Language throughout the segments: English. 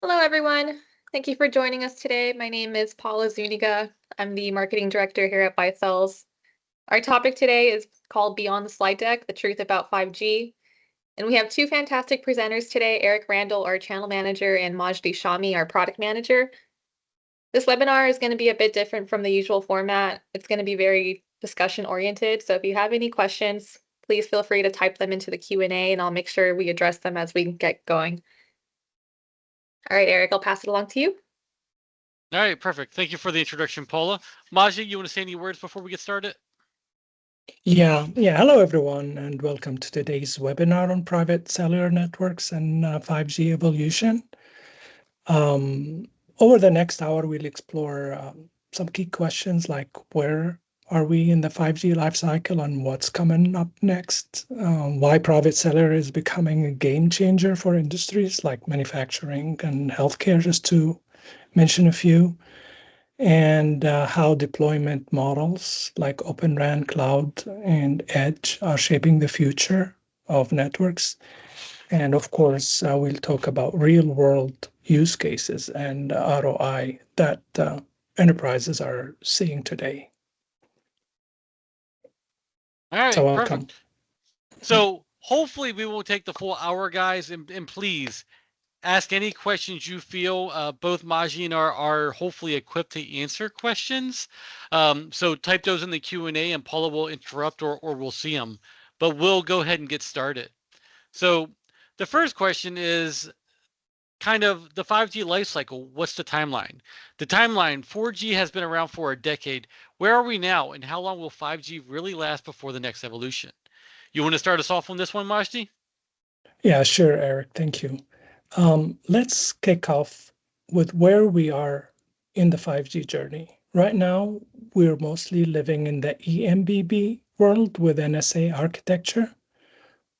Hello, everyone. Thank you for joining us today. My name is Paula Zuniga. I'm the marketing director here at BuyCells. Our topic today is called Beyond the Slide Deck, The Truth About 5G. And we have two fantastic presenters today, Eric Randall, our channel manager, and Majdi Shami, our product manager. This webinar is going to be a bit different from the usual format. It's going to be very discussion oriented. So if you have any questions, please feel free to type them into the Q&A and I'll make sure we address them as we get going. All right, Eric, I'll pass it along to you. All right, perfect. Thank you for the introduction, Paula. Majdi, you want to say any words before we get started? Yeah. Hello, everyone, and welcome to today's webinar on private cellular networks and 5G evolution. Over the next hour, we'll explore some key questions like where are we in the 5G life cycle and what's coming up next, why private cellular is becoming a game changer for industries like manufacturing and healthcare, just to mention a few, and how deployment models like Open RAN, cloud, and edge are shaping the future of networks. And of course, we'll talk about real-world use cases and ROI that enterprises are seeing today. All right, So welcome. perfect. So hopefully we won't take the full hour, guys, and please ask any questions you feel. Both Majdi and are hopefully equipped to answer questions. So type those in the Q&A and Paula will interrupt or we'll see them. But we'll go ahead and get started. So the first question is kind of the 5G life cycle. What's the timeline? The timeline, 4G has been around for a decade. Where are we now and how long will 5G really last before the next evolution? You want to start us off on this one, Majdi? Yeah, sure, Eric. Thank you. Let's kick off with where we are in the 5G journey. Right now, we're mostly living in the EMBB world with NSA architecture,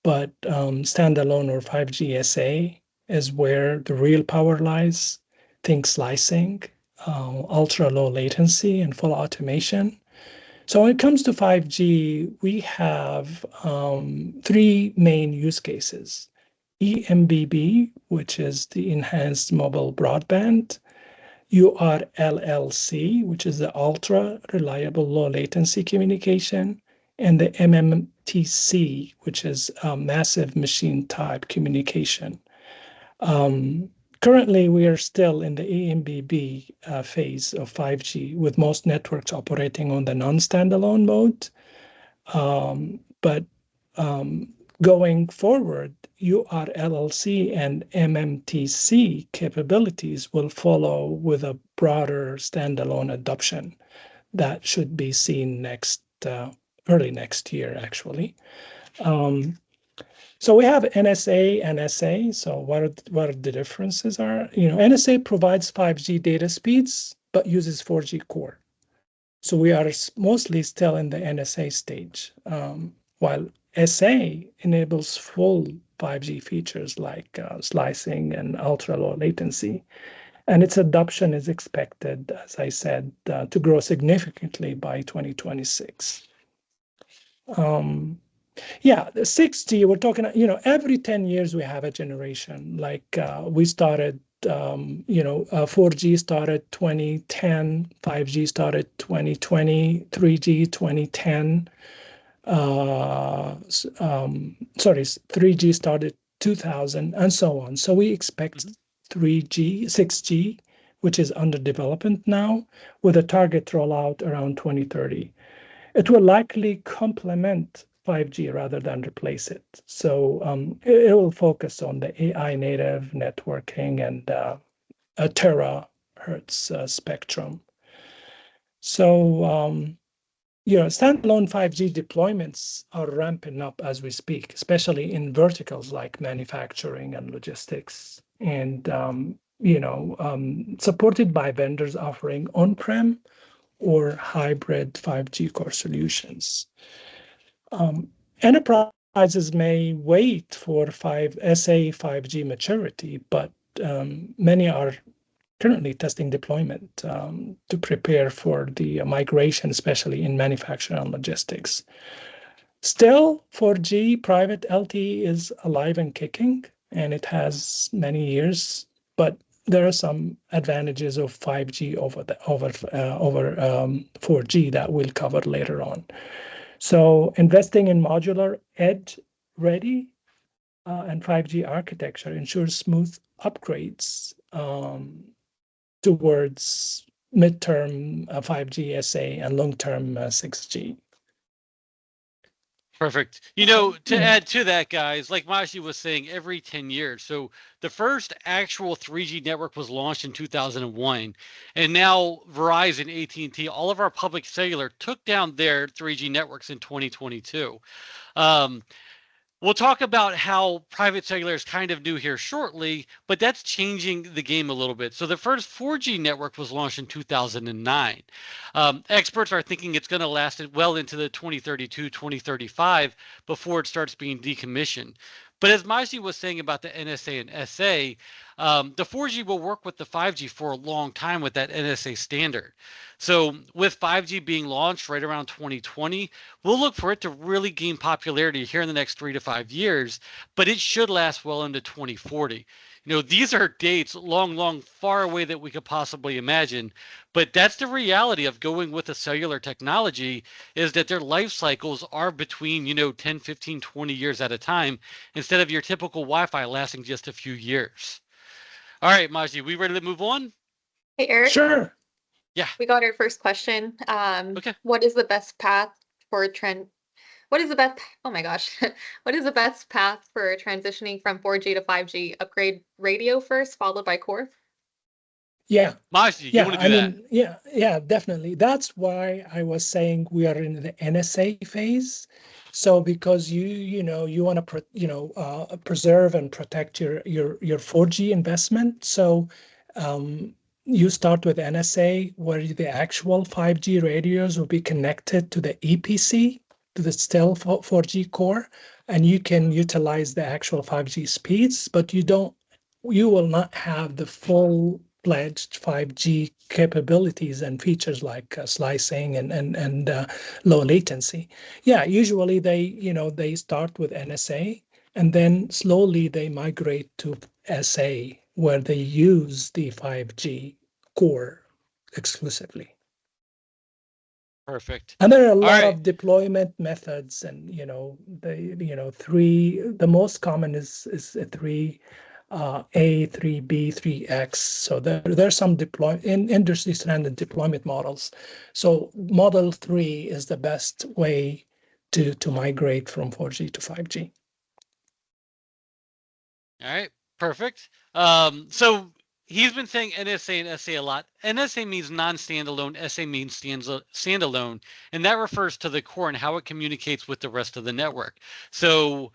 but standalone or 5G SA is where the real power lies. Think slicing, ultra low latency, and full automation. So when it comes to 5G, we have three main use cases. EMBB, which is the enhanced mobile broadband, URLLC, which is the ultra reliable low latency communication, and the MMTC, which is massive machine type communication. Currently, we are still in the EMBB phase of 5G, with most networks operating on the non-standalone mode. But going forward, URLLC and MMTC capabilities will follow with a broader standalone adoption that should be seen early next year, actually. So we have NSA and SA. So what are the differences are? NSA provides 5G data speeds, but uses 4G core. So we are mostly still in the NSA stage, while SA enables full 5G features like slicing and ultra low latency. And its adoption is expected, as I said, to grow significantly by 2026. The 6G, we're talking, every 10 years we have a generation. Like we started, 4G started 2010, 5G started 2020, 3G 2010. 3G started 2000, and so on. So we expect 3G, 6G, which is under development now, with a target rollout around 2030. It will likely complement 5G rather than replace it. So it will focus on the AI native networking and a terahertz spectrum. So, standalone 5G deployments are ramping up as we speak, especially in verticals like manufacturing and logistics, and supported by vendors offering on-prem or hybrid 5G core solutions. Enterprises may wait for SA 5G maturity, but many are currently testing deployment to prepare for the migration, especially in manufacturing and logistics. Still, 4G private LTE is alive and kicking, and it has many years, but there are some advantages of 5G over 4G that we'll cover later on. So investing in modular edge ready and 5G architecture ensures smooth upgrades towards midterm 5G SA and long-term 6G. Perfect. To add to that, guys, like Mashi was saying, every 10 years. So the first actual 3G network was launched in 2001, and now Verizon, AT&T, all of our public cellular took down their 3G networks in 2022. We'll talk about how private cellular is kind of new here shortly, but that's changing the game a little bit. So the first 4G network was launched in 2009. Experts are thinking it's going to last well into the 2032, 2035 before it starts being decommissioned. But as Maji was saying about the NSA and SA, the 4G will work with the 5G for a long time with that NSA standard. So with 5G being launched right around 2020, we'll look for it to really gain popularity here in the next 3 to 5 years, but it should last well into 2040. These are dates long, far away that we could possibly imagine, but that's the reality of going with a cellular technology, is that their life cycles are between, 10, 15, 20 years at a time, instead of your typical Wi-Fi lasting just a few years. All right, Maji, we ready to move on? Hey, Eric. Sure. Yeah. We got our first question. Okay. What is the best path for what is the best, oh my gosh, what is the best path for transitioning from 4G to 5G? Upgrade radio first, followed by core? Yeah. Maji, you want to do that? Yeah, definitely. That's why I was saying we are in the NSA phase. So because you want to preserve and protect your 4G investment. So you start with NSA, where the actual 5G radios will be connected to the EPC, to the still 4G core, and you can utilize the actual 5G speeds, but you will not have the full-fledged 5G capabilities and features like slicing and low latency. Yeah, usually they start with NSA, and then slowly they migrate to SA, where they use the 5G core exclusively. Perfect. And there are a lot of deployment methods, and the most common is a 3A, 3B, 3X. So there's some industry standard deployment models. So model 3 is the best way to migrate from 4G to 5G. All right, perfect. So he's been saying NSA and SA a lot. NSA means non-standalone, SA means standalone, and that refers to the core and how it communicates with the rest of the network. So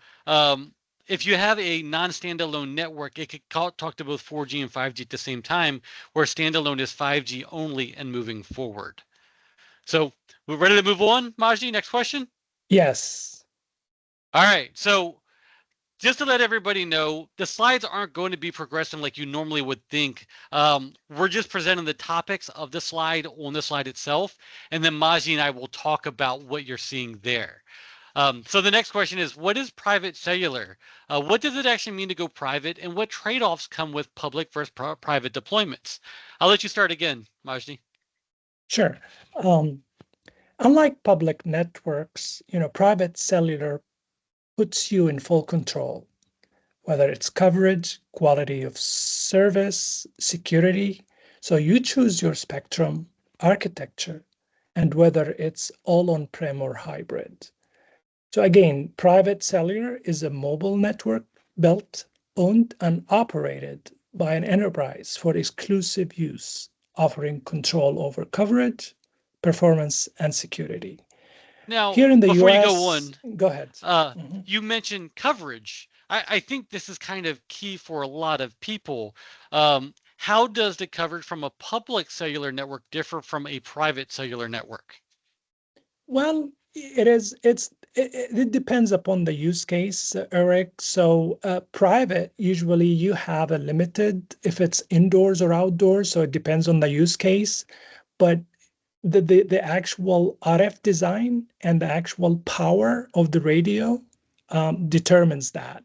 if you have a non-standalone network, it could talk to both 4G and 5G at the same time, where standalone is 5G only and moving forward. So we're ready to move on, Maji? Next question? Yes. All right, so just to let everybody know, the slides aren't going to be progressing like you normally would think. We're just presenting the topics of the slide on the slide itself, and then Maji and I will talk about what you're seeing there. So the next question is, what is private cellular? What does it actually mean to go private, and what trade-offs come with public versus private deployments? I'll let you start again, Majdi. Sure. Unlike public networks, private cellular puts you in full control, whether it's coverage, quality of service, security. So you choose your spectrum, architecture, and whether it's all on-prem or hybrid. So again, private cellular is a mobile network built, owned, and operated by an enterprise for exclusive use, offering control over coverage, performance, and security. Now, here in the before US, you go on, go ahead. You mentioned coverage. I think this is kind of key for a lot of people. How does the coverage from a public cellular network differ from a private cellular network? Well, it depends upon the use case, Eric. So private, usually you have a limited, if it's indoors or outdoors, so it depends on the use case. But the actual RF design and the actual power of the radio determines that.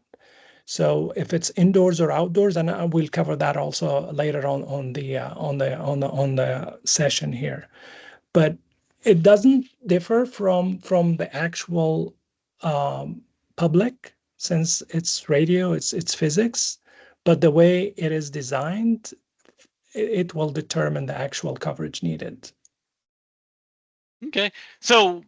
So if it's indoors or outdoors, and we'll cover that also later on the session here. But it doesn't differ from the actual public, since it's radio, it's physics, but the way it is designed, it will determine the actual coverage needed. Okay. So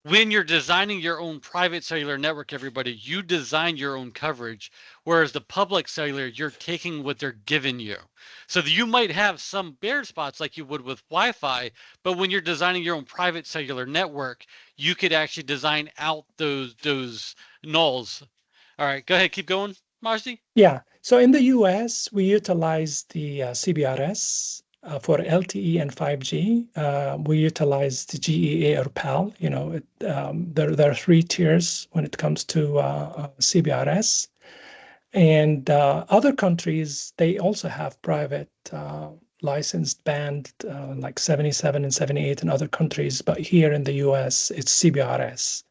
when you're designing your own private cellular network, everybody, you design your own coverage, whereas the public cellular, you're taking what they're giving you. So you might have some bare spots like you would with Wi-Fi, but when you're designing your own private cellular network, you could actually design out those nulls. All right, go ahead, keep going, Majdi. Yeah. So in the US, we utilize the CBRS for LTE and 5G. We utilize the GEA or PAL. There are three tiers when it comes to CBRS. And other countries, they also have private licensed band like 77 and 78 in other countries. But here in the US, it's CBRS.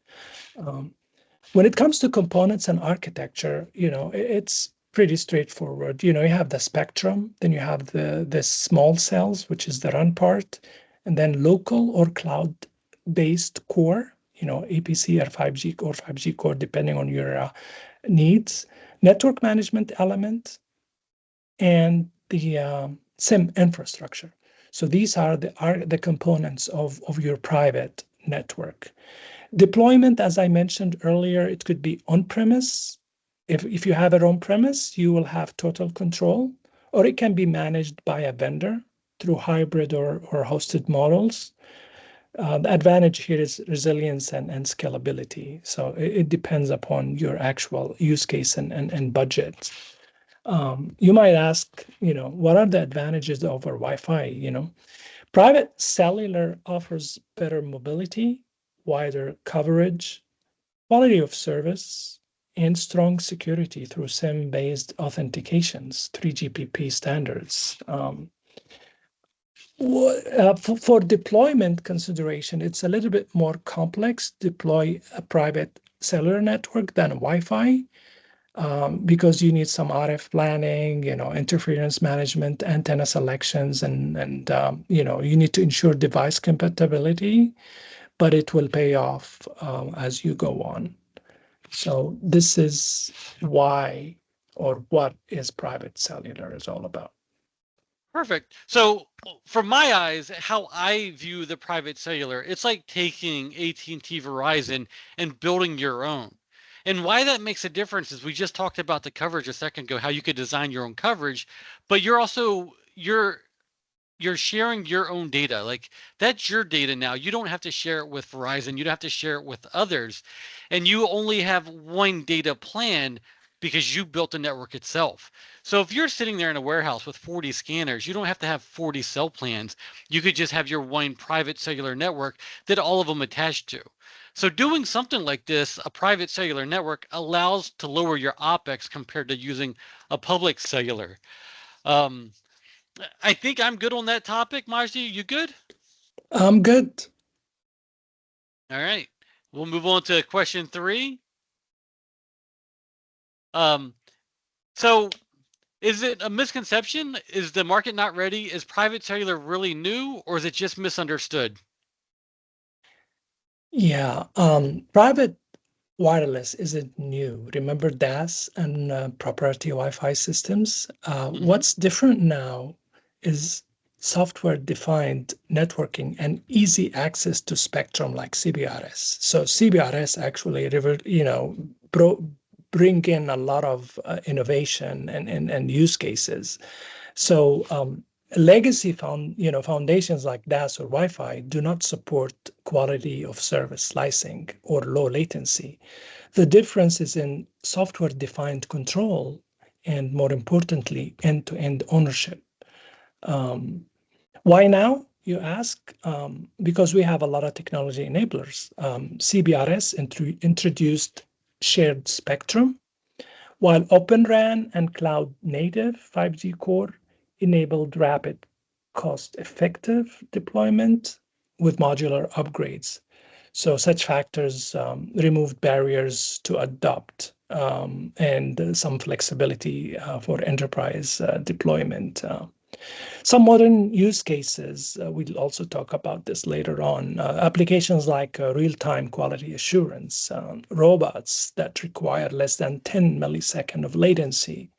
When it comes to components and architecture, it's pretty straightforward. You have the spectrum, then you have the small cells, which is the run part, and then local or cloud-based core, APC or 5G core, depending on your needs, network management element, and the SIM infrastructure. So these are the components of your private network. Deployment, as I mentioned earlier, it could be on-premise. If you have it on-premise, you will have total control, or it can be managed by a vendor through hybrid or hosted models. The advantage here is resilience and scalability. So it depends upon your actual use case and budget. You might ask, what are the advantages over Wi-Fi? Private cellular offers better mobility, wider coverage, quality of service, and strong security through SIM-based authentications, 3GPP standards. For deployment consideration, it's a little bit more complex to deploy a private cellular network than Wi-Fi. Because you need some RF planning, interference management, antenna selections, and you need to ensure device compatibility, but it will pay off as you go on. So this is why, or what is private cellular is all about. Perfect. So from my eyes, how I view the private cellular, it's like taking AT&T Verizon and building your own. And why that makes a difference is we just talked about the coverage a second ago, how you could design your own coverage, but you're sharing your own data. Like that's your data now. You don't have to share it with Verizon. You don't have to share it with others. And you only have one data plan because you built the network itself. So if you're sitting there in a warehouse with 40 scanners, you don't have to have 40 cell plans. You could just have your one private cellular network that all of them attach to. So doing something like this, a private cellular network allows to lower your OpEx compared to using a public cellular. Um, I think I'm good on that topic. Majdi, you good? I'm good. All right. We'll move on to question 3. Um, so is it a misconception? Is the market not ready? Is private cellular really new, or is it just misunderstood? Yeah, private wireless isn't new. Remember DAS and proprietary Wi-Fi systems? What's different now is software-defined networking and easy access to spectrum like CBRS. So CBRS actually, bring in a lot of innovation and use cases. So legacy foundations like DAS or Wi-Fi do not support quality of service slicing or low latency. The difference is in software-defined control and, more importantly, end-to-end ownership. Why now, you ask? Because we have a lot of technology enablers. CBRS introduced shared spectrum, while Open RAN and cloud native 5G core enabled rapid, cost-effective deployment with modular upgrades. So such factors removed barriers to adopt and some flexibility for enterprise deployment. Some modern use cases, we'll also talk about this later on. Applications like real-time quality assurance, robots that require less than 10 milliseconds of latency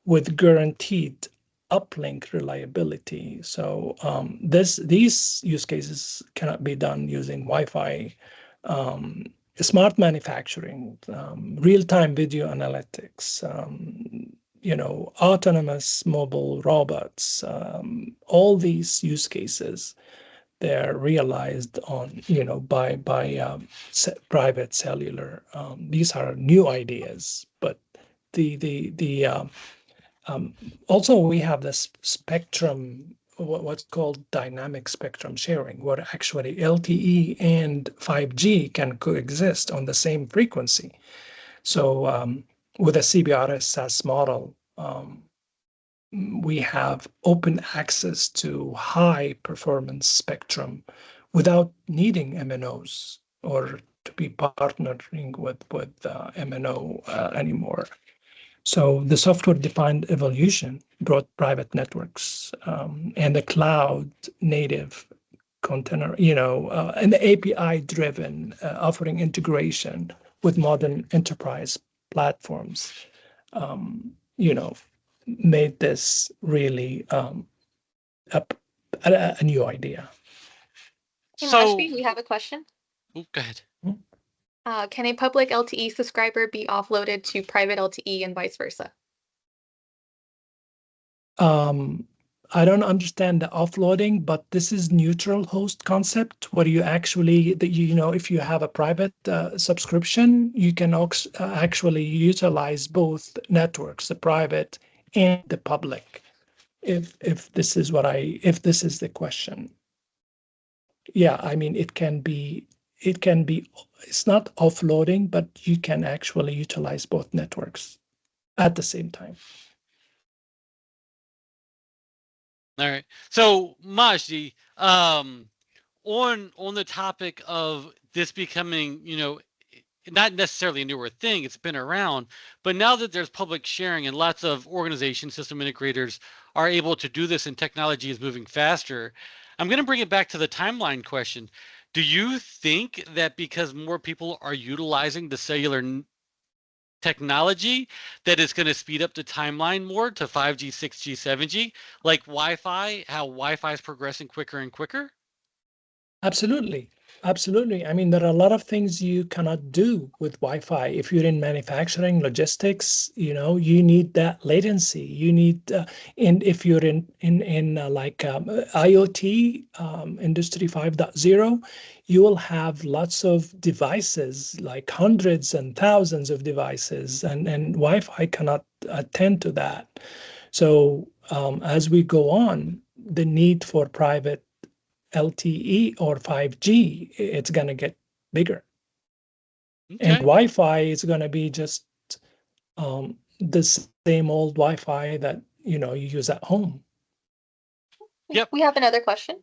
with guaranteed uplink reliability. So these use cases cannot be done using Wi-Fi. Smart manufacturing, real-time video analytics, autonomous mobile robots, all these use cases, they're realized on, by private cellular. These are new ideas, but the also we have this spectrum, what's called dynamic spectrum sharing, where actually LTE and 5G can coexist on the same frequency. So with a CBRS SAS model, we have open access to high performance spectrum without needing MNOs or to be partnering with MNO anymore. So the software-defined evolution brought private networks and the cloud-native container, and the API-driven offering integration with modern enterprise platforms, you know, made this really a, a new idea. Hey, So, Mashvi, we have a question. go ahead. Can a public LTE subscriber be offloaded to private LTE and vice versa? I don't understand the offloading, but this is neutral host concept where you actually, if you have a private subscription, you can actually utilize both networks, the private and the public. If this is the question. Yeah, I mean, it can be, it's not offloading, but you can actually utilize both networks at the same time. All right. So, Majdi, on the topic of this becoming, not necessarily a newer thing, it's been around, but now that there's public sharing and lots of organizations, system integrators are able to do this and technology is moving faster, I'm going to bring it back to the timeline question. Do you think that because more people are utilizing the cellular technology that is going to speed up the timeline more to 5G, 6G, 7G, like Wi-Fi, how Wi-Fi is progressing quicker and quicker? Absolutely. Absolutely. I mean, there are a lot of things you cannot do with Wi-Fi. If you're in manufacturing, logistics, you need that latency. You need, and if you're in like IoT, Industry 5.0, you will have lots of devices, like hundreds and thousands of devices, and Wi-Fi cannot attend to that. So as we go on, the need for private LTE or 5G, it's going to get bigger. And Okay. Wi-Fi is going to be just the same old Wi-Fi that you use at home. Yep. We have another question.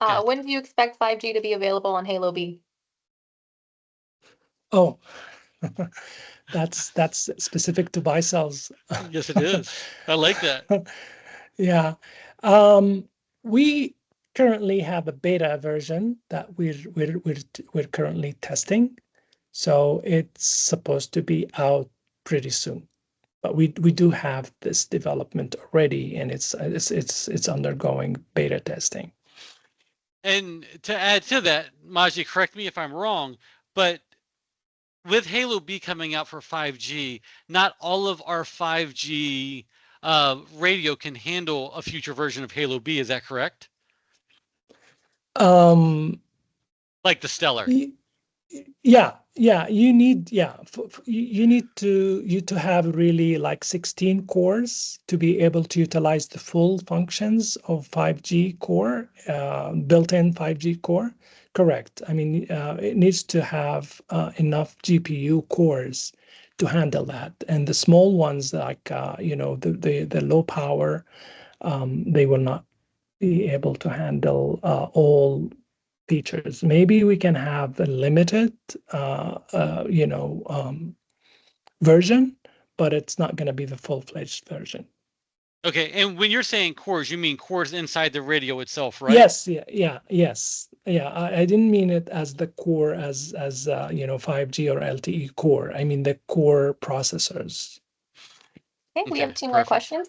Good. When do you expect 5G to be available on Halo B? Oh, that's specific to buy cells. Yes, it is. I like that. Yeah. We currently have a beta version that we're currently testing. So it's supposed to be out pretty soon. But we do have this development already, and it's undergoing beta testing. And to add to that, Maji, correct me if I'm wrong, but with Halo B coming out for 5G, not all of our 5G radio can handle a future version of Halo B. Is that correct? Like the Stellar. Yeah, you need you need to have really like 16 cores to be able to utilize the full functions of 5G core, built-in 5G core. Correct. I mean, it needs to have enough GPU cores to handle that, and the small ones like the low power, they will not be able to handle all features. Maybe we can have a limited, version, but it's not going to be the full-fledged version. Okay, and when you're saying cores, you mean cores inside the radio itself, right? Yes, yes. Yeah, I didn't mean it as the core as 5G or LTE core. I mean the core processors. Okay, we have two more perfect. questions.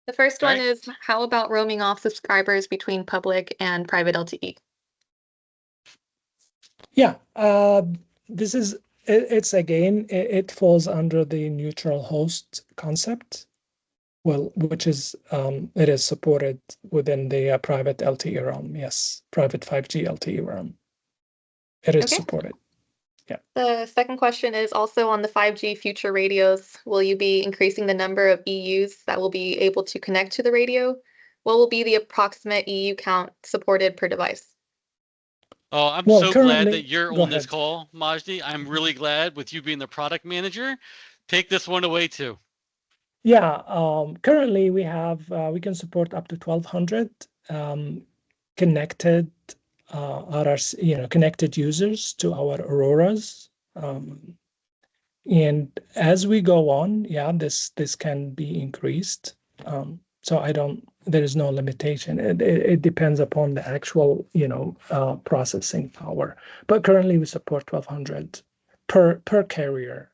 The first one is, how about roaming off subscribers between public and private LTE? Yeah, this is it's again it falls under the neutral host concept. Well, which is it is supported within the private LTE realm. Yes, private 5G LTE realm. It is supported. Yeah. The second question is also on the 5G future radios. Will you be increasing the number of EUs that will be able to connect to the radio? What will be the approximate EU count supported per device? Oh, I'm Well, so glad currently, that you're go on this ahead. call, Majdi. I'm really glad with you being the product manager. Take this one away too. Yeah, currently we have we can support up to 1,200 connected connected users to our Auroras. And as we go on, yeah, this can be increased. So there is no limitation. It depends upon the actual, processing power. But currently we support 1,200 per carrier.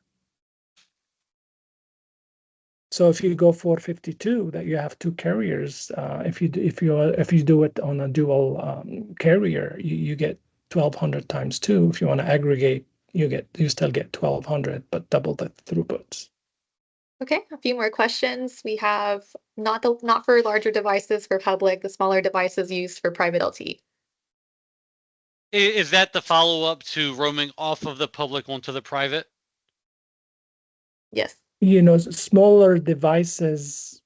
So if you go 452, that you have two carriers, if you do it on a dual carrier, you get 1,200 times two. If you want to aggregate, you still get 1,200, but double the throughputs. Okay, a few more questions. We have not for larger devices for public, the smaller devices used for private LTE. Is that the follow-up to roaming off of the public onto the private? Yes. Smaller devices,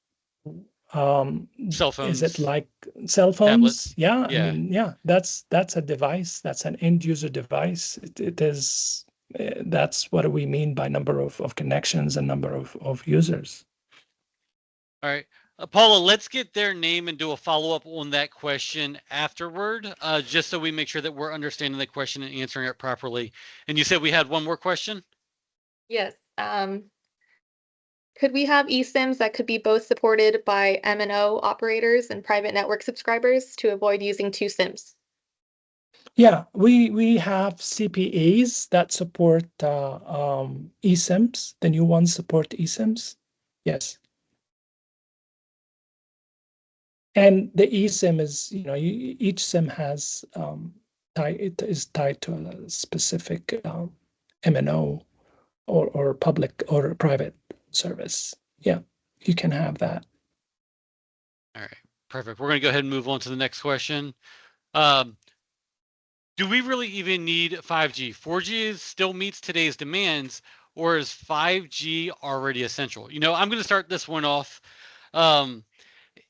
Cell phones. is it like cell phones? Tablets. Yeah, I mean, yeah, that's a device. That's an end user device. It is. That's what we mean by number of connections and number of users. All right. Paula, let's get their name and do a follow-up on that question afterward, just so we make sure that we're understanding the question and answering it properly. And you said we had one more question? Yes. Could we have eSIMs that could be both supported by MNO operators and private network subscribers to avoid using two SIMs? Yeah, we have CPAs that support eSIMs. The new ones support eSIMs. Yes. And the eSIM is, each SIM has it is tied to a specific MNO or public or private service. Yeah, you can have that. All right, perfect. We're going to go ahead and move on to the next question. Do we really even need 5G? 4G still meets today's demands, or is 5G already essential? I'm going to start this one off.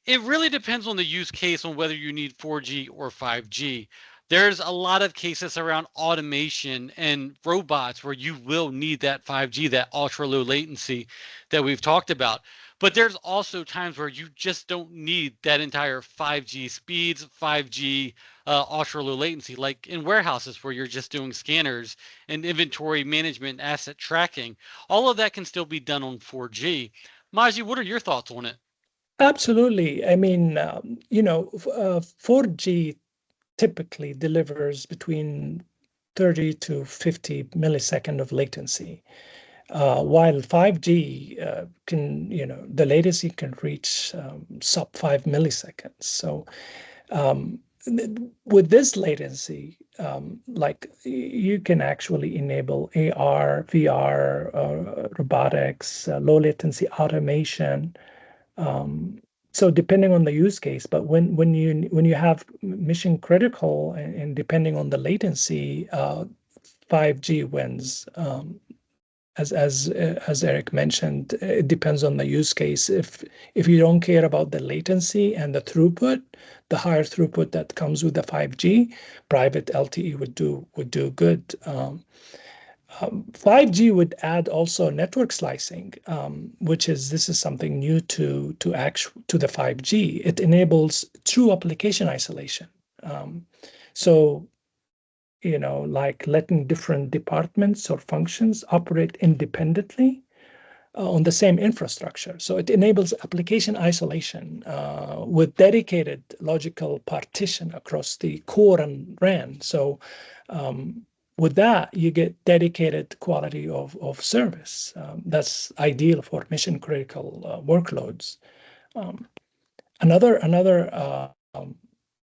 It really depends on the use case on whether you need 4G or 5G. There's a lot of cases around automation and robots where you will need that 5G, that ultra low latency that we've talked about. But there's also times where you just don't need that entire 5G speeds, 5G ultra low latency, like in warehouses where you're just doing scanners and inventory management, asset tracking. All of that can still be done on 4G. Maji, what are your thoughts on it? Absolutely. I mean, 4G typically delivers between 30 to 50 millisecond of latency. While 5G the latency can reach sub 5 milliseconds. So with this latency, like you can actually enable AR, VR, robotics, low latency automation. So depending on the use case, but when you have mission critical and depending on the latency, 5G wins. As Eric mentioned, it depends on the use case. If you don't care about the latency and the throughput, the higher throughput that comes with the 5G, private LTE would do good. 5G would add also network slicing, this is something new to the 5G. It enables true application isolation. So, like letting different departments or functions operate independently on the same infrastructure. So it enables application isolation with dedicated logical partition across the core and RAN. So with that, you get dedicated quality of service. That's ideal for mission critical workloads. Um, another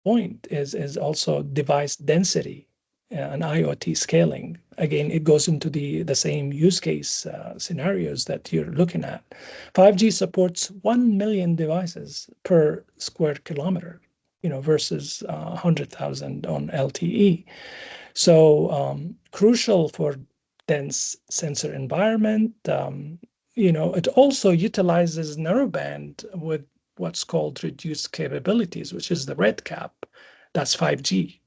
point is also device density and IoT scaling. Again, it goes into the same use case scenarios that you're looking at. 5G supports 1 million devices per square kilometer, versus 100,000 on LTE. So crucial for dense sensor environment. It also utilizes narrowband with what's called reduced capabilities, which is the red cap. That's 5G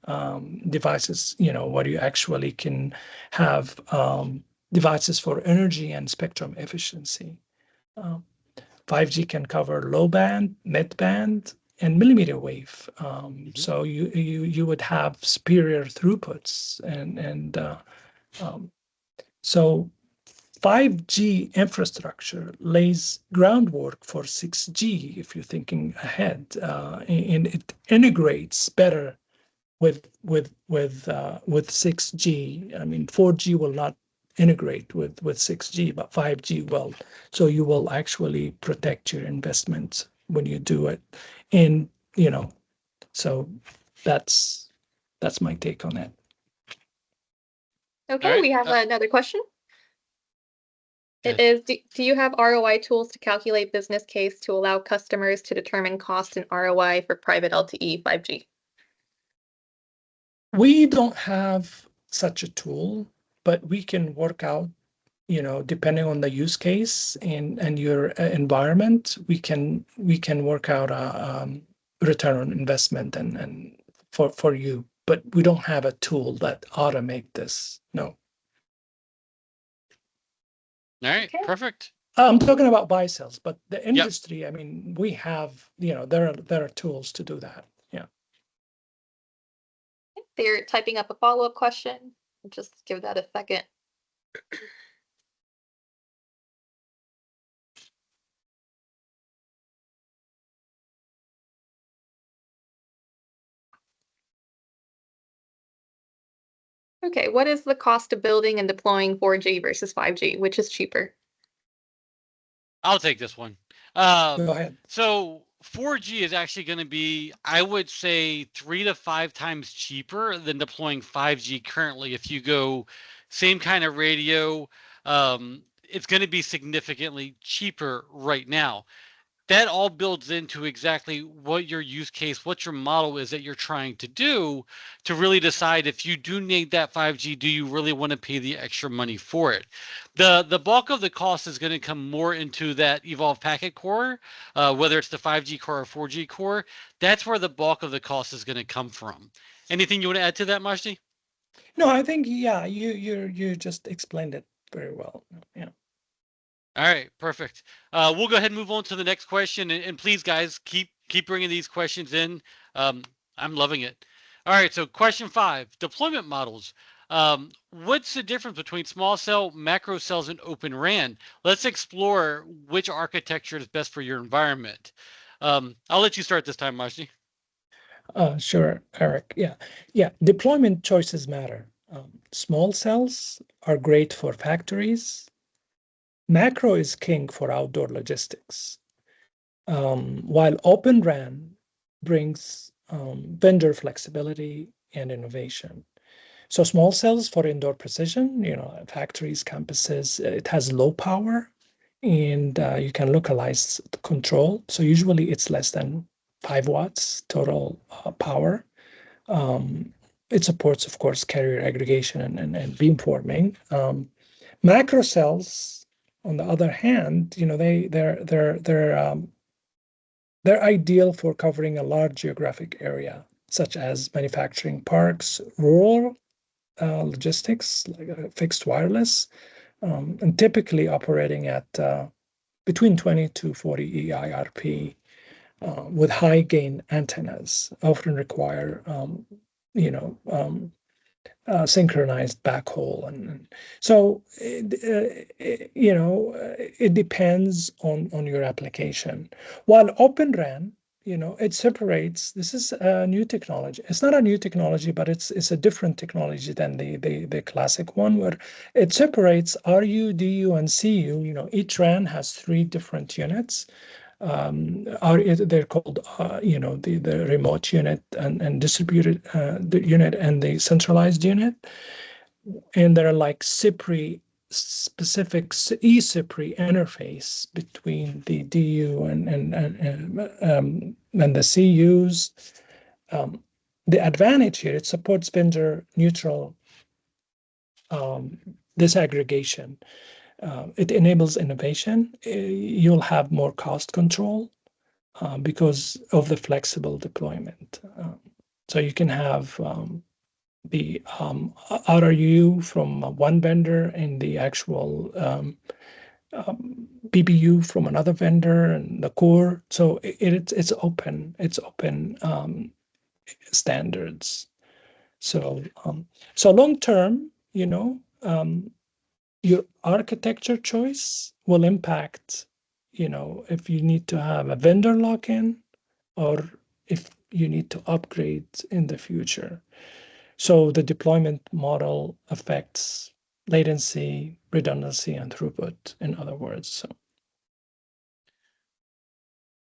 devices, where you actually can have devices for energy and spectrum efficiency. Um, 5G can cover low band, mid band, and millimeter wave. So you would have superior throughputs and so 5G infrastructure lays groundwork for 6G if you're thinking ahead, and it integrates better with 6G. I mean, 4G will not integrate with 6G, but 5G will. So you will actually protect your investments when you do it. And, so that's that's my take on it. All Okay, right. we have another question. It is, do you have ROI tools to calculate business case to allow customers to determine cost and ROI for private LTE 5G? We don't have such a tool, but we can work out, depending on the use case and your environment, we can work out a return on investment and for you. But we don't have a tool that automate this. No. All right. Okay. Perfect. I'm talking about buy sales, but the Yep. industry, I mean, we have, there are tools to do that. Yeah. They're typing up a follow-up question. Just give that a second. Okay, what is the cost of building and deploying 4G versus 5G? Which is cheaper? I'll take this one. Go ahead. So 4G is actually going to be, I would say, 3 to 5 times cheaper than deploying 5G currently. If you go same kind of radio, it's going to be significantly cheaper right now. That all builds into exactly what your use case, what your model is that you're trying to do to really decide if you do need that 5G, do you really want to pay the extra money for it? The bulk of the cost is going to come more into that evolved packet core, whether it's the 5G core or 4G core. That's where the bulk of the cost is going to come from. Anything you want to add to that, Majdi? No, I think, yeah, you just explained it very well. Yeah. All right, perfect. We'll go ahead and move on to the next question, and please, guys, keep bringing these questions in. I'm loving it. All right, so question 5: deployment models. What's the difference between small cell, macro cells, and open RAN? Let's explore which architecture is best for your environment. I'll let you start this time, Majdi. Sure, Eric. Yeah. Deployment choices matter. Small cells are great for factories. Macro is king for outdoor logistics. While Open RAN brings vendor flexibility and innovation. So small cells for indoor precision, factories, campuses, it has low power and you can localize the control. So usually it's less than 5 watts total power. Um, it supports, of course, carrier aggregation and beamforming. Macro cells, on the other hand, they're ideal for covering a large geographic area, such as manufacturing parks, rural logistics, like fixed wireless, and typically operating at between 20 to 40 EIRP with high gain antennas, often require synchronized backhaul, and so it depends on your application. While Open RAN, it separates. This is a new technology. It's not a new technology, but it's a different technology than the classic one, where it separates RU, DU, and CU. Each RAN has three different units. They're called the remote unit and distributed the unit and the centralized unit, and there are like CPRI specific eCPRI interface between the DU and the CUs. The advantage here, it supports vendor neutral disaggregation. It enables innovation. You'll have more cost control because of the flexible deployment. So you can have the RRU from one vendor and the actual BBU from another vendor and the core. So it's open. It's open standards. So long term, your architecture choice will impact, if you need to have a vendor lock-in or if you need to upgrade in the future. So the deployment model affects latency, redundancy, and throughput, in other words.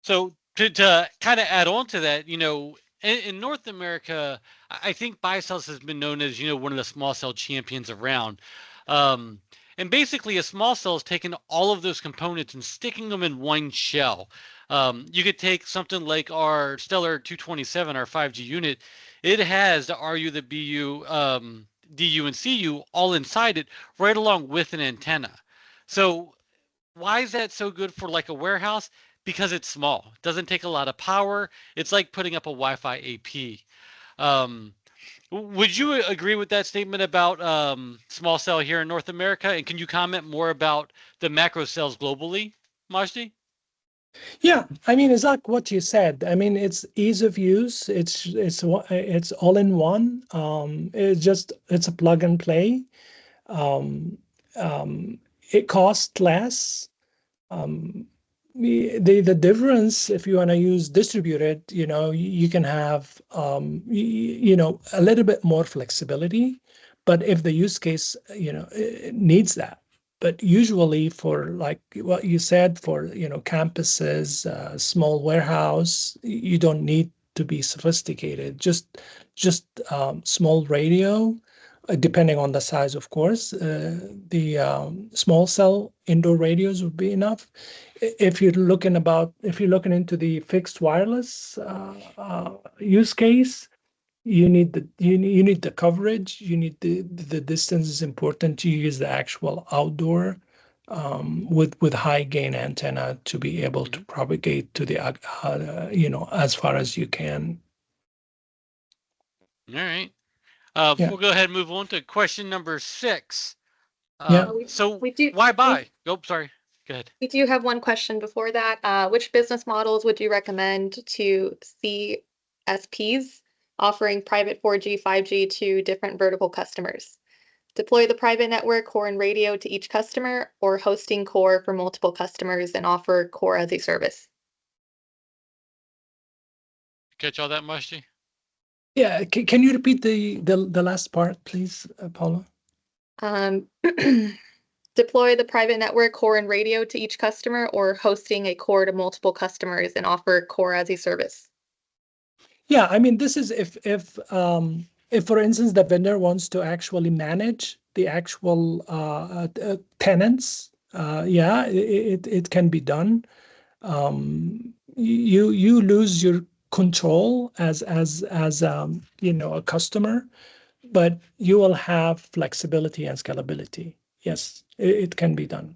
So to kind of add on to that, in North America, I think BiCells has been known as, one of the small cell champions around. And basically, a small cell is taking all of those components and sticking them in one shell. You could take something like our Cellular 227, our 5G unit. It has the RU, the BU, DU, and CU all inside it, right along with an antenna. So why is that so good for like a warehouse? Because it's small. It doesn't take a lot of power. It's like putting up a Wi-Fi AP. Um, would you agree with that statement about small cell here in North America? And can you comment more about the macro cells globally, Majdi? Yeah, I mean, it's like what you said. I mean, it's ease of use. It's all in one. It's a plug and play. Um, it costs less. Um, the difference, if you want to use distributed, you can have a little bit more flexibility, but if the use case it needs that. But usually for like what you said, for campuses, small warehouse, you don't need to be sophisticated. Just small radio, depending on the size, of course. The small cell indoor radios would be enough. If you're looking into the fixed wireless use case, you need the coverage. You need the distance is important. You use the actual outdoor with high gain antenna to be able to propagate to the as far as you can. All right. Yeah, We'll go ahead and move on to question number 6. yeah. So We do why we, buy? Oh, sorry. Go ahead. we do have one question before that. Which business models would you recommend to CSPs offering private 4G, 5G to different vertical customers? Deploy the private network, core, and radio to each customer, or hosting core for multiple customers and offer core as a service? Catch all that, Majdi? Yeah, can you repeat the last part, please, Paula? Um, Deploy the private network, core, and radio to each customer, or hosting a core to multiple customers and offer core as a service? Yeah, I mean, this is if for instance the vendor wants to actually manage the actual tenants, yeah, it can be done. You lose your control as a customer, but you will have flexibility and scalability. Yes, it can be done.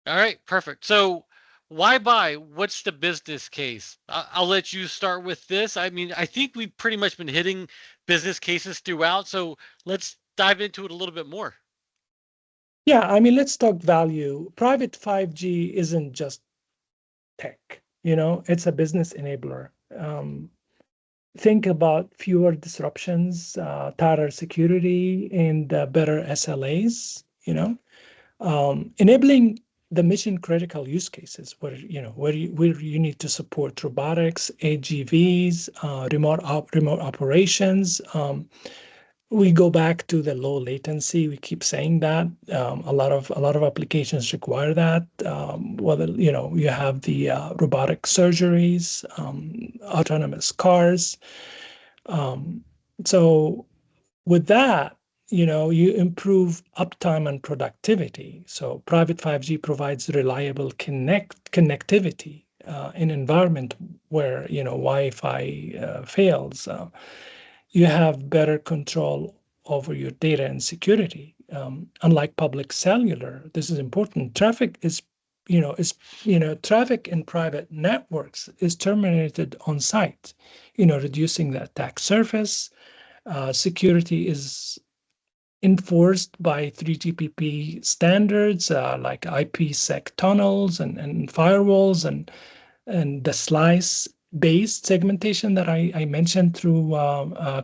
All right, perfect. So why buy? What's the business case? I'll let you start with this. I mean, I think we've pretty much been hitting business cases throughout. So let's dive into it a little bit more. Yeah, I mean, let's talk value. Private 5G isn't just tech, it's a business enabler. think about fewer disruptions, tighter security, and better SLAs. Enabling the mission critical use cases where you need to support robotics, AGVs, remote operations. We go back to the low latency. We keep saying that a lot of applications require that. Whether you have the robotic surgeries, autonomous cars. Um, so with that, you improve uptime and productivity. So private 5G provides reliable connectivity in environment where Wi-Fi fails. You have better control over your data and security. Unlike public cellular, this is important. Traffic in private networks is terminated on site, reducing the attack surface. Security is enforced by 3GPP standards like IPsec tunnels and firewalls and the slice-based segmentation that I mentioned through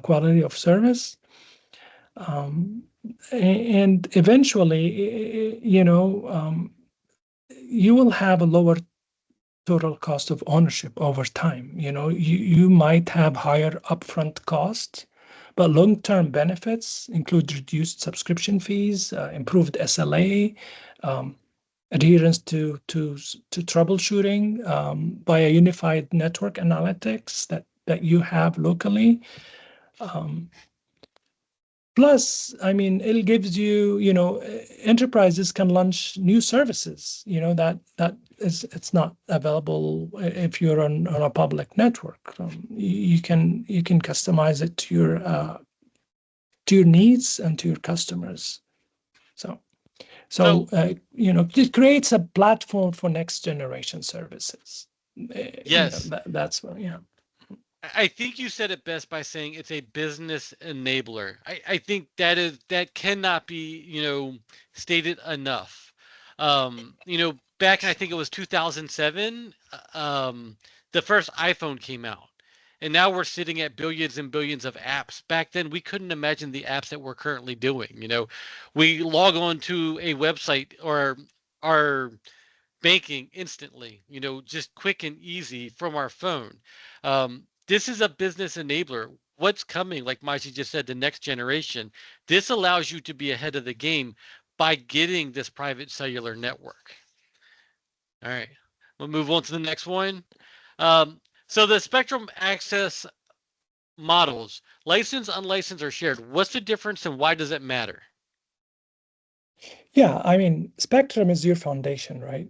quality of service. And eventually, you will have a lower total cost of ownership over time. You might have higher upfront costs, but long-term benefits include reduced subscription fees, improved SLA, um, adherence to troubleshooting by a unified network analytics that you have locally. Um, Plus, I mean, it gives enterprises can launch new services, it's not available if you're on a public network. You can customize it to your needs and to your customers. So So it creates a platform for next generation services. yes, That's I think you said it best by saying it's a business enabler. I think that cannot be, stated enough. Back in I think it was 2007, the first iPhone came out. And now we're sitting at billions and billions of apps. Back then we couldn't imagine the apps that we're currently doing. We log on to a website or our banking instantly, just quick and easy from our phone. This is a business enabler. What's coming, like Maji just said, the next generation, this allows you to be ahead of the game by getting this private cellular network. All right, we'll move on to the next one. So the spectrum access models, licensed, unlicensed, or shared, what's the difference and why does it matter? Yeah, I mean, Spectrum is your foundation, right?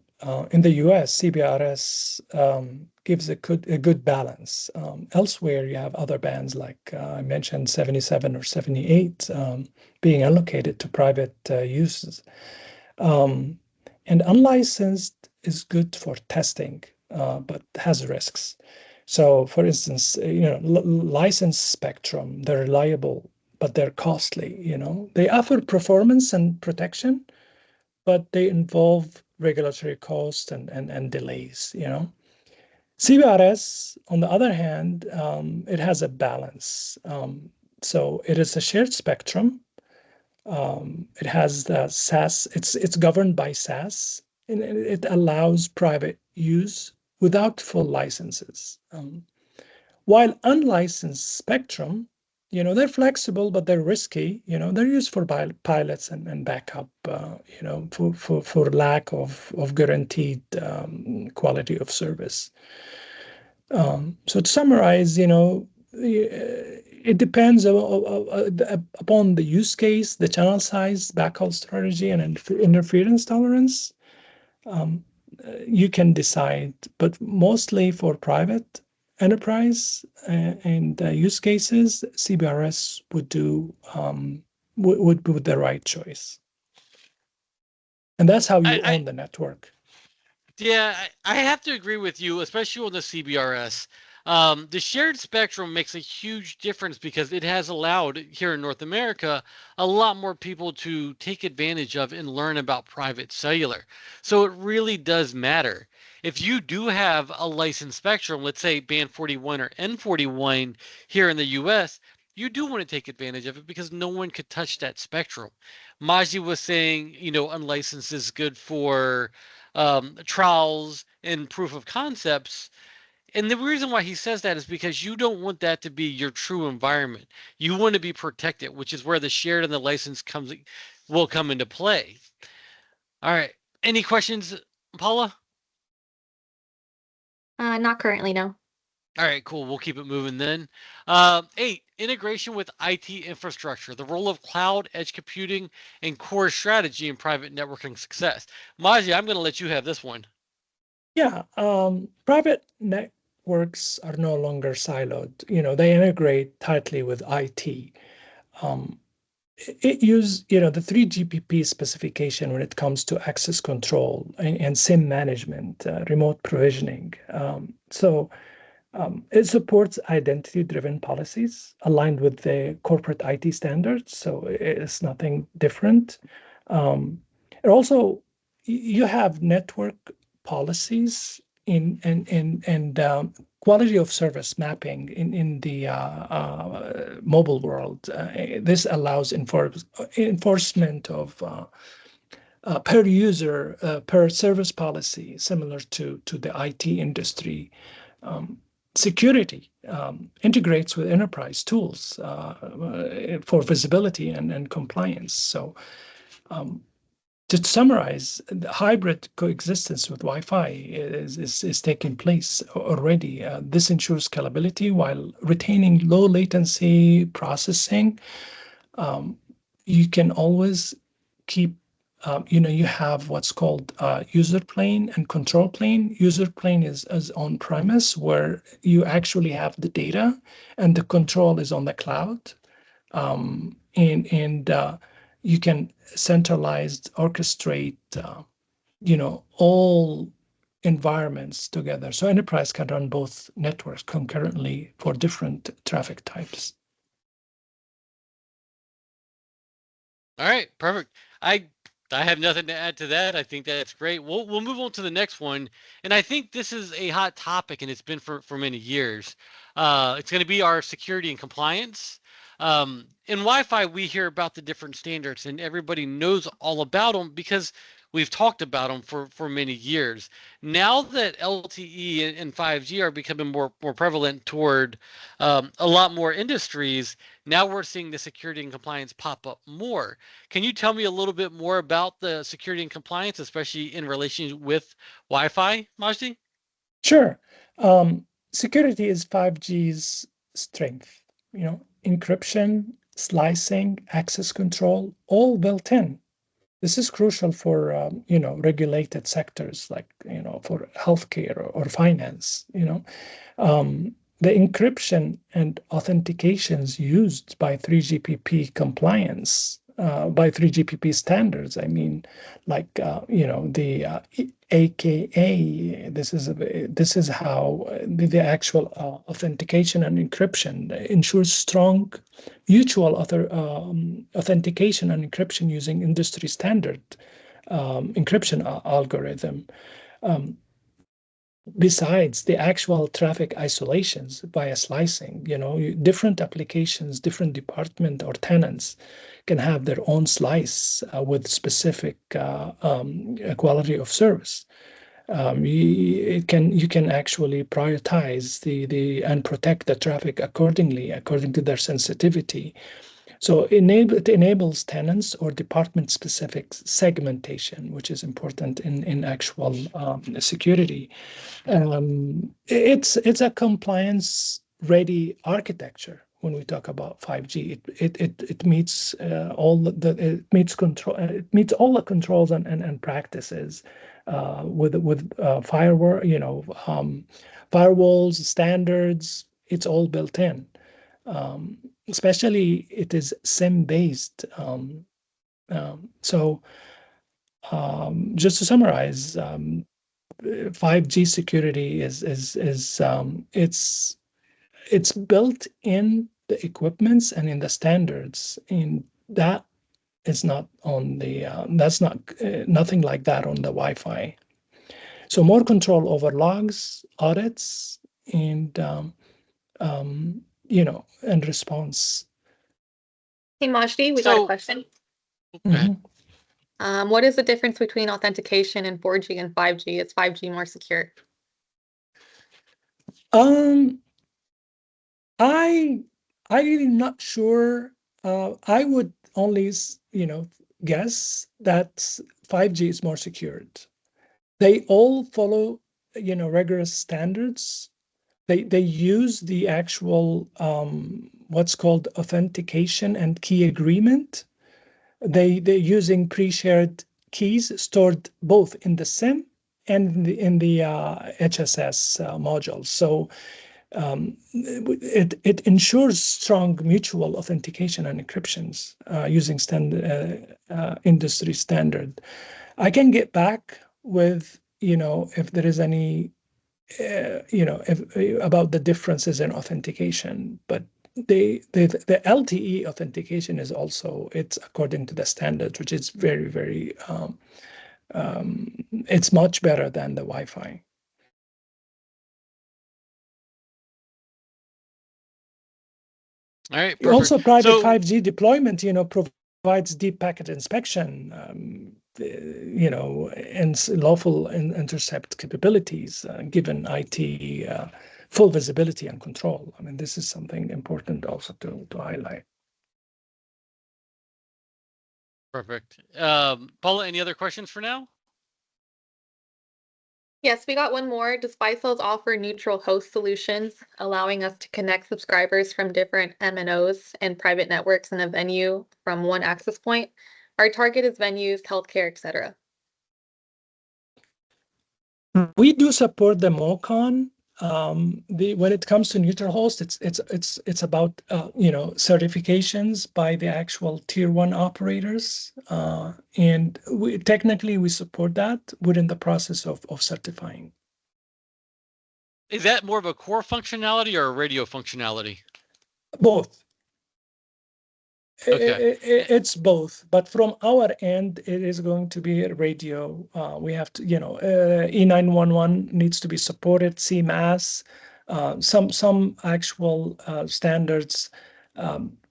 In the US, CBRS gives a good balance. Elsewhere, you have other bands like I mentioned, 77 or 78 being allocated to private uses. Um, and unlicensed is good for testing, but has risks. So, for instance, licensed spectrum, they're reliable, but they're costly. They offer performance and protection, but they involve regulatory costs and delays. CBRS, on the other hand, it has a balance. So it is a shared spectrum. It has the SAS. It's governed by SAS, and it allows private use without full licenses. While unlicensed spectrum, they're flexible, but they're risky. They're used for pilots and backup, for lack of guaranteed quality of service. So to summarize, it depends upon the use case, the channel size, backhaul strategy, and interference tolerance. Um, you can decide, but mostly for private enterprise and use cases, CBRS would be the right choice, and that's how you I own the network. Yeah, I have to agree with you, especially on the CBRS. The shared spectrum makes a huge difference because it has allowed here in North America a lot more people to take advantage of and learn about private cellular. So it really does matter. If you do have a licensed spectrum, let's say band 41 or N41 here in the US, you do want to take advantage of it because no one could touch that spectrum. Maji was saying, unlicensed is good for trials and proof of concepts. And the reason why he says that is because you don't want that to be your true environment. You want to be protected, which is where the shared and the license will come into play. All right. Any questions, Paula? Not currently, no. All right, cool. We'll keep it moving then. 8, integration with IT infrastructure, the role of cloud, edge computing, and core strategy in private networking success. Maji, I'm going to let you have this one. Yeah, private networks are no longer siloed. They integrate tightly with IT. It use the 3GPP specification when it comes to access control and SIM management, remote provisioning. It supports identity-driven policies aligned with the corporate IT standards, so it's nothing different. It also, you have network policies and quality of service mapping in the mobile world. This allows enforcement of per user, per service policy, similar to the IT industry. Security integrates with enterprise tools for visibility and compliance. So, to summarize, the hybrid coexistence with Wi-Fi is taking place already. This ensures scalability while retaining low latency processing. You can always keep you have what's called user plane and control plane. User plane is on premise where you actually have the data, and the control is on the cloud. And you can centralized orchestrate, all environments together. So enterprise can run both networks concurrently for different traffic types. All right, perfect. I have nothing to add to that. I think that's great. We'll move on to the next one, and I think this is a hot topic, and it's been for many years. It's going to be our security and compliance. In Wi-Fi, we hear about the different standards, and everybody knows all about them because we've talked about them for many years. Now that LTE and 5G are becoming more prevalent toward a lot more industries, now we're seeing the security and compliance pop up more. Can you tell me a little bit more about the security and compliance, especially in relation with Wi-Fi, Majdi? Sure. Security is 5G's strength. Encryption, slicing, access control, all built in. This is crucial for regulated sectors like for healthcare or finance. The encryption and authentications used by 3GPP compliance, by 3GPP standards. I mean, like the AKA. This is how the actual authentication and encryption ensures strong mutual authentication and encryption using industry standard encryption algorithm. Besides the actual traffic isolations via slicing, different applications, different department or tenants can have their own slice with specific quality of service. You can actually prioritize and protect the traffic accordingly, according to their sensitivity. So it enables tenants or department-specific segmentation, which is important in actual security. It's a compliance-ready architecture when we talk about 5G. It meets it meets control. It meets all the controls and practices with firewalls, standards. It's all built in. Especially it is SIM based. So just to summarize, 5G security is it's built in the equipments and in the standards, and that is not on the that's not nothing like that on the Wi-Fi. So more control over logs, audits, and and response. Hey, Majdi, we got a So, question. go ahead. What is the difference between authentication in 4G and 5G? Is 5G more secure? Um, I'm not sure. I would only, guess that 5G is more secured. They all follow, rigorous standards. They use the actual what's called authentication and key agreement. They're using pre-shared keys stored both in the SIM and in the HSS module. So it ensures strong mutual authentication and encryptions using standard industry standard. I can get back with if there is any about the differences in authentication, but the LTE authentication is also it's according to the standards, which is very very it's much better than the Wi-Fi. All right, perfect. Also, private So, 5G deployment, provides deep packet inspection, and lawful intercept capabilities, given IT full visibility and control. I mean, this is something important also to highlight. perfect. Paula, any other questions for now? Yes, we got one more. Does Bicells offer neutral host solutions, allowing us to connect subscribers from different MNOs and private networks in a venue from one access point? Our target is venues, healthcare, etc. We do support the MOCON. When it comes to neutral host, it's about certifications by the actual tier one operators, and technically we support that. We're in the process of certifying. Is that more of a core functionality or a radio functionality? Both. Okay. It's both, but from our end, it is going to be radio. We have to, E911 needs to be supported, CMAS, some actual standards,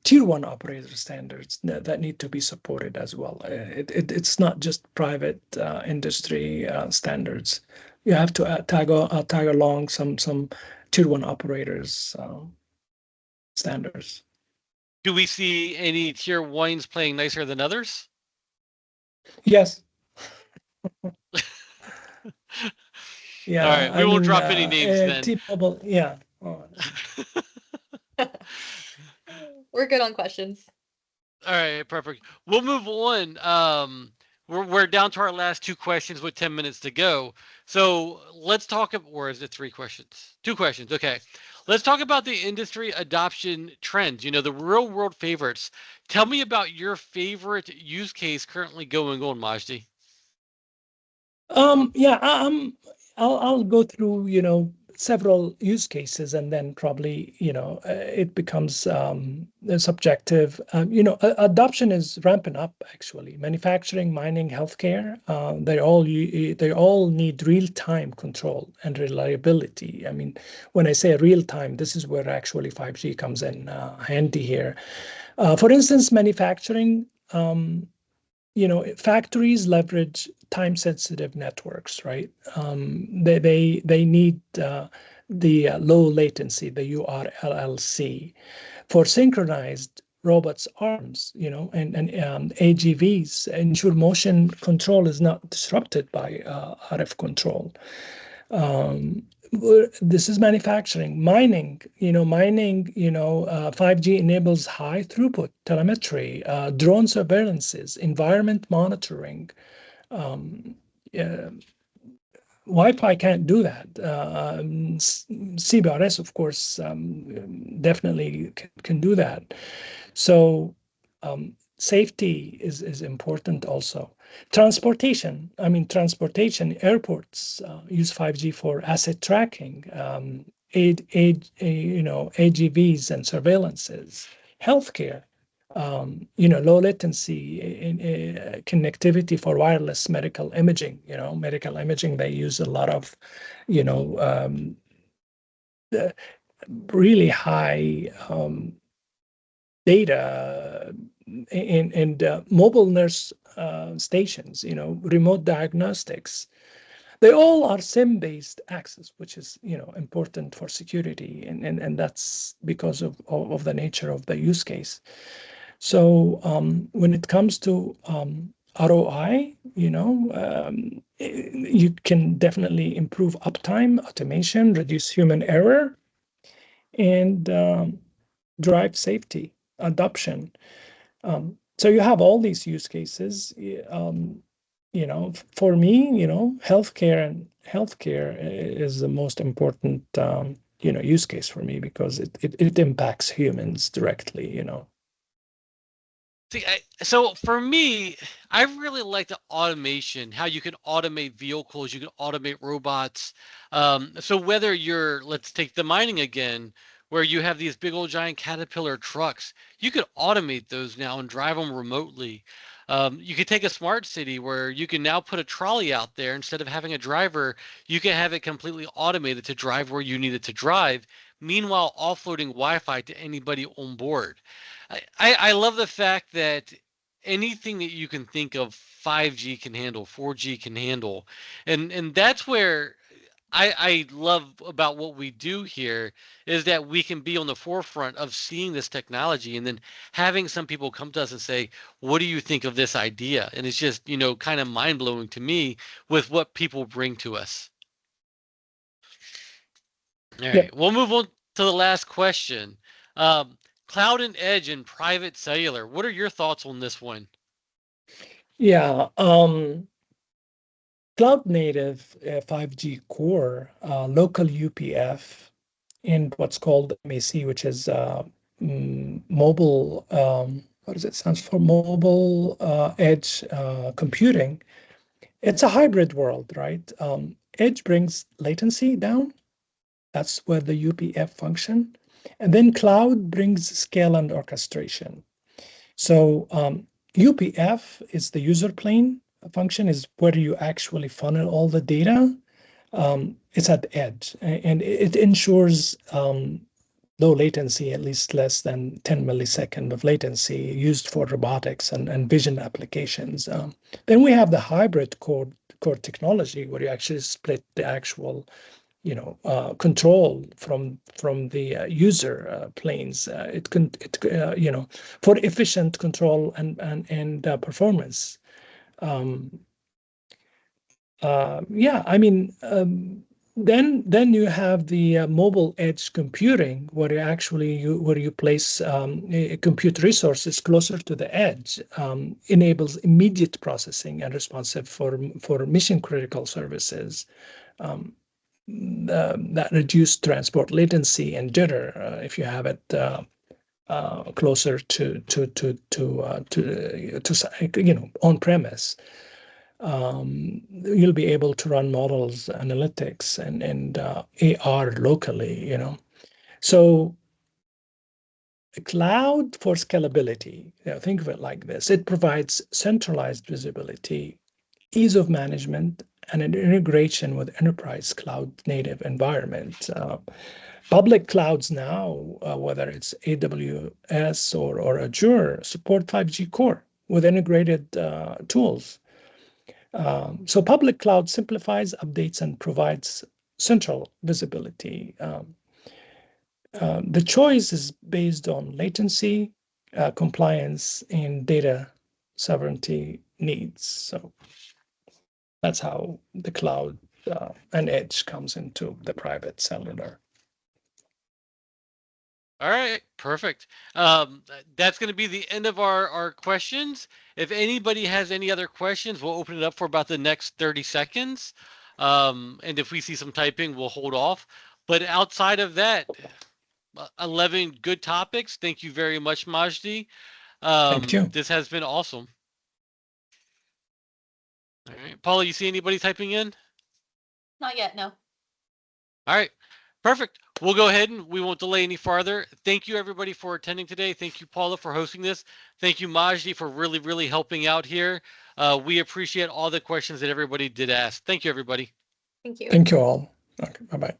tier one operator standards that need to be supported as well. It's not just private industry standards. You have to tag along some tier one operators standards. Do we see any tier ones playing nicer than others? Yes. Yeah. All right, we won't drop any names then. T-Mobile, yeah. Oh. We're good on questions. All right, perfect. We'll move on. We're down to our last two questions with 10 minutes to go. So let's talk, or is it three questions? Two questions. Okay. Let's talk about the industry adoption trends, the real world favorites. Tell me about your favorite use case currently going on, Majdi. Yeah, I'll go through, several use cases and then probably, it becomes subjective. Adoption is ramping up actually. Manufacturing, mining, healthcare, they all need real-time control and reliability. I mean, when I say real-time, this is where actually 5G comes in handy here. For instance, manufacturing. Factories leverage time-sensitive networks, right? They need the low latency, the URLLC, for synchronized robots' arms, and AGVs ensure motion control is not disrupted by RF control. This is manufacturing. Mining, 5G enables high throughput telemetry, drone surveillances, environment monitoring. Wi-Fi can't do that. CBRS, of course, definitely can do that. So safety is important also. Transportation, airports use 5G for asset tracking, AGVs and surveillances. Healthcare, low latency connectivity for wireless medical imaging. Medical imaging, they use a lot of, the really high data and mobile nurse stations, remote diagnostics. They all are SIM-based access, which is, important for security, and that's because of the nature of the use case. So when it comes to ROI, you can definitely improve uptime, automation, reduce human error, and drive safety, adoption. So you have all these use cases. For me, healthcare is the most important, use case for me because it impacts humans directly. See, so for me, I really like the automation, how you can automate vehicles, you can automate robots. So whether let's take the mining again, where you have these big old giant Caterpillar trucks, you could automate those now and drive them remotely. You could take a smart city where you can now put a trolley out there instead of having a driver, you can have it completely automated to drive where you need it to drive, meanwhile offloading Wi-Fi to anybody on board. I love the fact that anything that you can think of 5G can handle, 4G can handle. And that's where I love about what we do here is that we can be on the forefront of seeing this technology and then having some people come to us and say, what do you think of this idea? And it's just, kind of mind blowing to me with what people bring to us. All Yep. right, we'll move on to the last question. Um, Cloud and Edge and private cellular. What are your thoughts on this one? Yeah. Cloud native 5G core, local UPF, and what's called MAC, which is mobile, what does it stand for? Mobile edge computing. It's a hybrid world, right? Edge brings latency down. That's where the UPF function. And then cloud brings scale and orchestration. So UPF is the user plane function, is where you actually funnel all the data. It's at the edge, and it ensures low latency, at least less than 10 millisecond of latency used for robotics and vision applications. Then we have the hybrid core technology where you actually split the actual control from the user planes. It can for efficient control and performance. Um, yeah, I mean, then you have the mobile edge computing, where you place compute resources closer to the edge, enables immediate processing and responsive for mission critical services. Um, that reduce transport latency and jitter if you have it closer to on premise. You'll be able to run models, analytics, and AR locally. So cloud for scalability. Think of it like this: it provides centralized visibility, ease of management, and an integration with enterprise cloud native environment. Public clouds now, whether it's AWS or Azure, support 5G core with integrated tools. So public cloud simplifies, updates, and provides central visibility. The choice is based on latency, compliance, and data sovereignty needs. So that's how the cloud and edge comes into the private cellular. All right, perfect. That's going to be the end of our questions. If anybody has any other questions, we'll open it up for about the next 30 seconds. And if we see some typing, we'll hold off. But outside of that, 11 good topics. Thank you very much, Majdi. Thank you. This has been awesome. All right, Paula, you see anybody typing in? Not yet, no. All right, perfect. we'll go ahead and we won't delay any farther. Thank you, everybody, for attending today. Thank you, Paula, for hosting this. Thank you, Majdi, for really, really helping out here. We appreciate all the questions that everybody did ask. Thank you, everybody. Thank you. Thank you all. Okay, bye-bye.